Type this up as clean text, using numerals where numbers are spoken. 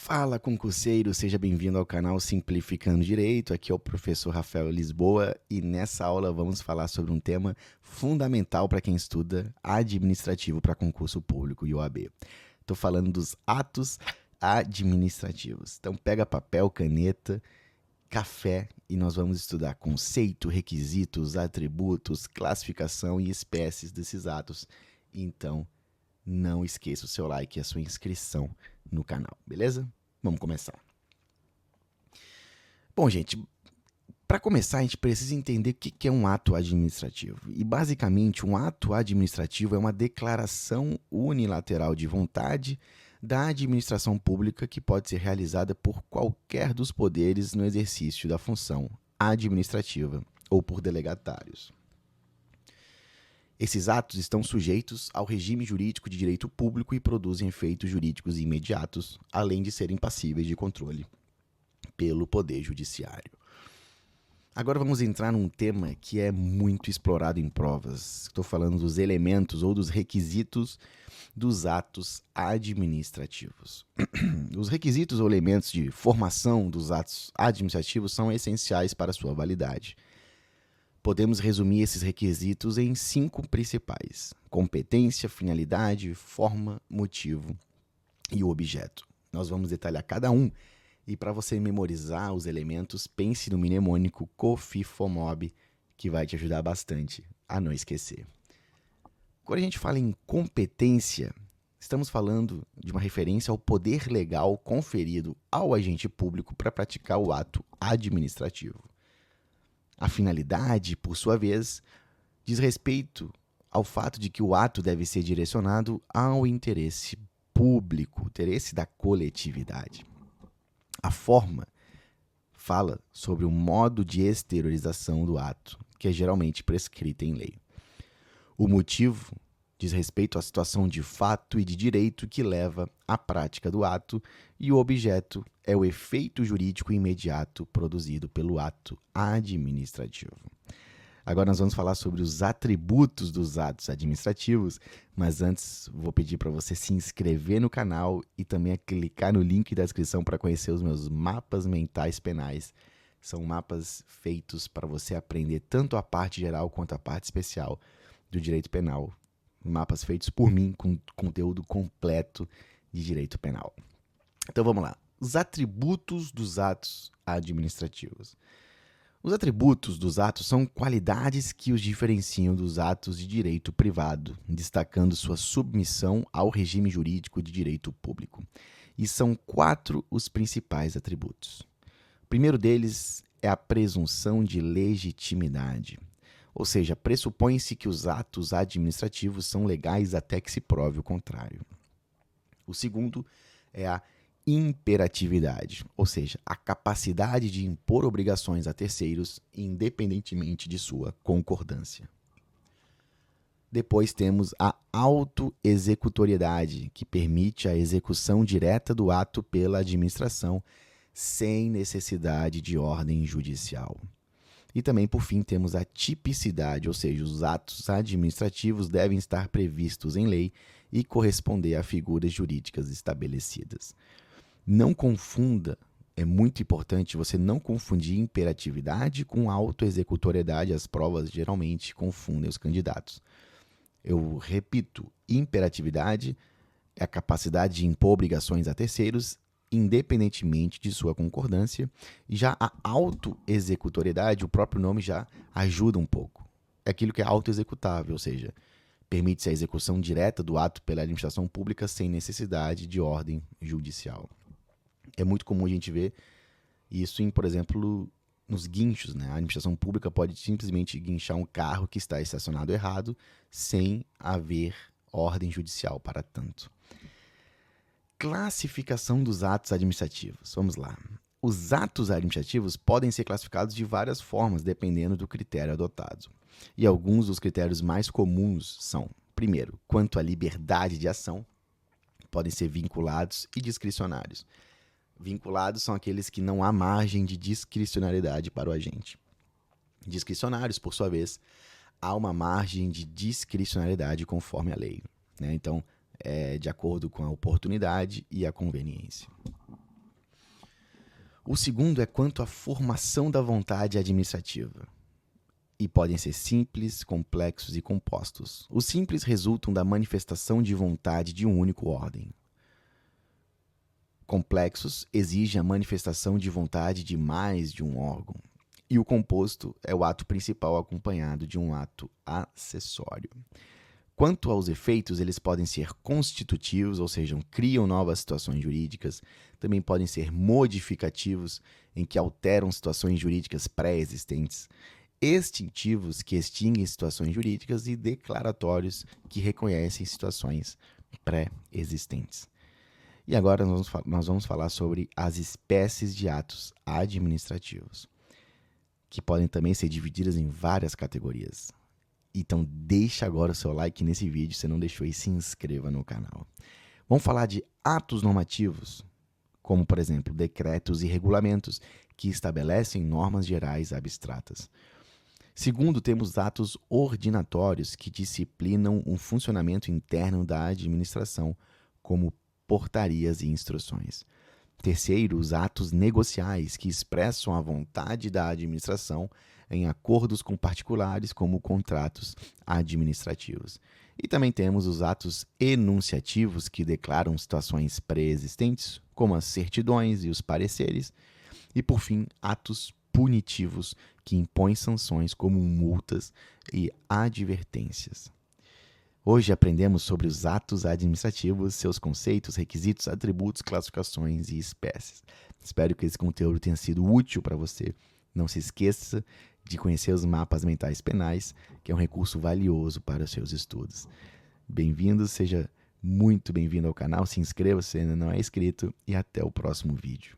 Fala, concurseiro, seja bem-vindo ao canal Simplificando Direito. Aqui é o professor Rafael Lisboa e nessa aula vamos falar sobre um tema fundamental para quem estuda administrativo para concurso público e OAB. Estou falando dos atos administrativos. Então pega papel, caneta, café e nós vamos estudar conceito, requisitos, atributos, classificação e espécies desses atos. Então, não esqueça o seu like e a sua inscrição no canal, beleza? Vamos começar. Bom, gente, para começar, a gente precisa entender o que é um ato administrativo. E, basicamente, um ato administrativo é uma declaração unilateral de vontade da administração pública que pode ser realizada por qualquer dos poderes no exercício da função administrativa ou por delegatários. Esses atos estão sujeitos ao regime jurídico de direito público e produzem efeitos jurídicos imediatos, além de serem passíveis de controle pelo Poder Judiciário. Agora vamos entrar num tema que é muito explorado em provas. Estou falando dos elementos ou dos requisitos dos atos administrativos. Os requisitos ou elementos de formação dos atos administrativos são essenciais para sua validade. Podemos resumir esses requisitos em 5 principais: competência, finalidade, forma, motivo e o objeto. Nós vamos detalhar cada um e para você memorizar os elementos, pense no mnemônico COFIFOMOB, que vai te ajudar bastante a não esquecer. Quando a gente fala em competência, estamos falando de uma referência ao poder legal conferido ao agente público para praticar o ato administrativo. A finalidade, por sua vez, diz respeito ao fato de que o ato deve ser direcionado ao interesse público, interesse da coletividade. A forma fala sobre o modo de exteriorização do ato, que é geralmente prescrita em lei. O motivo diz respeito à situação de fato e de direito que leva à prática do ato, e o objeto é o efeito jurídico imediato produzido pelo ato administrativo. Agora nós vamos falar sobre os atributos dos atos administrativos, mas antes vou pedir para você se inscrever no canal e também clicar no link da descrição para conhecer os meus mapas mentais penais. São mapas feitos para você aprender tanto a parte geral quanto a parte especial do direito penal. Mapas feitos por mim com conteúdo completo de direito penal. Então vamos lá. Os atributos dos atos administrativos. Os atributos dos atos são qualidades que os diferenciam dos atos de direito privado, destacando sua submissão ao regime jurídico de direito público. E são 4 os principais atributos. O primeiro deles é a presunção de legitimidade. Ou seja, pressupõe-se que os atos administrativos são legais até que se prove o contrário. O segundo é a imperatividade, ou seja, a capacidade de impor obrigações a terceiros, independentemente de sua concordância. Depois temos a autoexecutoriedade, que permite a execução direta do ato pela administração, sem necessidade de ordem judicial. E também, por fim, temos a tipicidade, ou seja, os atos administrativos devem estar previstos em lei e corresponder a figuras jurídicas estabelecidas. Não confunda, é muito importante você não confundir imperatividade com autoexecutoriedade. As provas geralmente confundem os candidatos. Eu repito, imperatividade é a capacidade de impor obrigações a terceiros, independentemente de sua concordância, e já a autoexecutoriedade, o próprio nome já ajuda um pouco. É aquilo que é autoexecutável, ou seja, permite-se a execução direta do ato pela administração pública sem necessidade de ordem judicial. É muito comum a gente ver isso, por exemplo, nos guinchos, né? A administração pública pode simplesmente guinchar um carro que está estacionado errado sem haver ordem judicial para tanto. Classificação dos atos administrativos. Vamos lá. Os atos administrativos podem ser classificados de várias formas, dependendo do critério adotado. E alguns dos critérios mais comuns são: primeiro, quanto à liberdade de ação, podem ser vinculados e discricionários. Vinculados são aqueles que não há margem de discricionariedade para o agente. Discricionários, por sua vez, há uma margem de discricionariedade conforme a lei, né? Então, de acordo com a oportunidade e a conveniência. O segundo é quanto à formação da vontade administrativa. E podem ser simples, complexos e compostos. Os simples resultam da manifestação de vontade de um único ordem. Complexos exigem a manifestação de vontade de mais de um órgão. E o composto é o ato principal acompanhado de um ato acessório. Quanto aos efeitos, eles podem ser constitutivos, ou seja, criam novas situações jurídicas, também podem ser modificativos, em que alteram situações jurídicas pré-existentes, extintivos, que extinguem situações jurídicas, e declaratórios, que reconhecem situações pré-existentes. E agora nós vamos falar sobre as espécies de atos administrativos, que podem também ser divididas em várias categorias. Então deixa agora o seu like nesse vídeo, se não deixou, e se inscreva no canal. Vamos falar de atos normativos, como por exemplo decretos e regulamentos, que estabelecem normas gerais abstratas. Segundo, temos atos ordinatórios, que disciplinam o funcionamento interno da administração, como portarias e instruções. Terceiro, os atos negociais, que expressam a vontade da administração em acordos com particulares, como contratos administrativos. E também temos os atos enunciativos, que declaram situações pré-existentes, como as certidões e os pareceres. E, por fim, atos punitivos, que impõem sanções, como multas e advertências. Hoje aprendemos sobre os atos administrativos, seus conceitos, requisitos, atributos, classificações e espécies. Espero que esse conteúdo tenha sido útil para você. Não se esqueça de conhecer os mapas mentais penais, que é um recurso valioso para os seus estudos. Bem-vindo, seja muito bem-vindo ao canal, se inscreva se ainda não é inscrito e até o próximo vídeo.